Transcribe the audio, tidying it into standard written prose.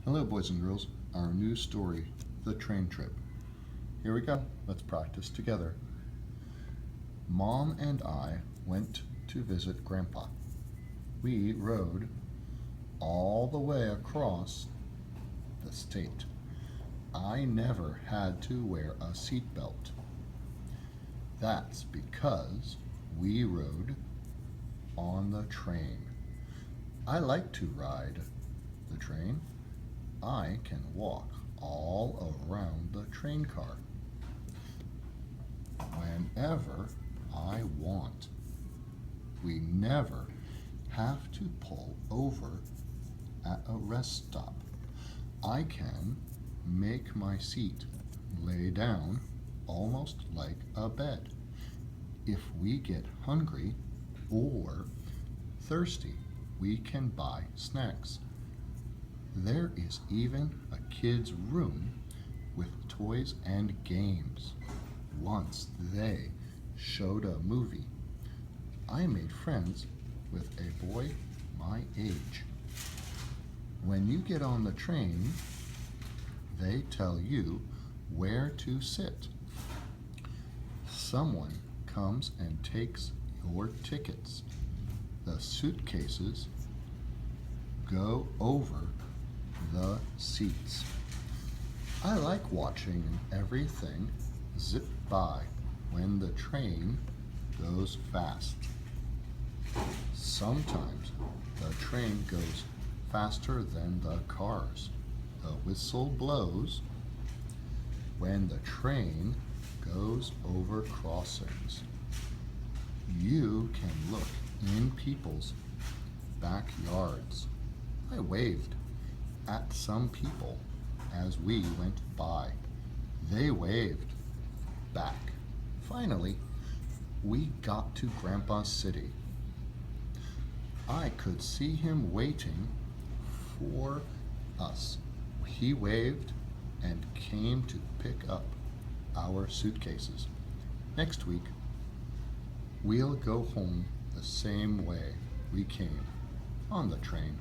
Hello, boys and girls. Our new story, The Train Trip. Here we go. Let's practice together. Mom and I went to visit Grandpa. We rode all the way across the state. I never had to wear a seatbelt. That's because we rode on the train. I like to ride the train. I can walk all around the train car whenever I want. We never have to pull over at a rest stop. I can make my seat lay down almost like a bed. If we get hungry or thirsty, we can buy snacks. There is even a kid's room with toys and games. Once they showed a movie. I made friends with a boy my age. When you get on the train, they tell you where to sit. Someone comes and takes your tickets. The suitcases go over the seats. I like watching everything zip by when the train goes fast. Sometimes the train goes faster than the cars. The whistle blows when the train goes over crossings. You can look in people's backyards. I waved at some people as we went by. They waved back. Finally, we got to Grandpa's city. I could see him waiting for us. He waved and came to pick up our suitcases. Next week, we'll go home the same way we came, on the train.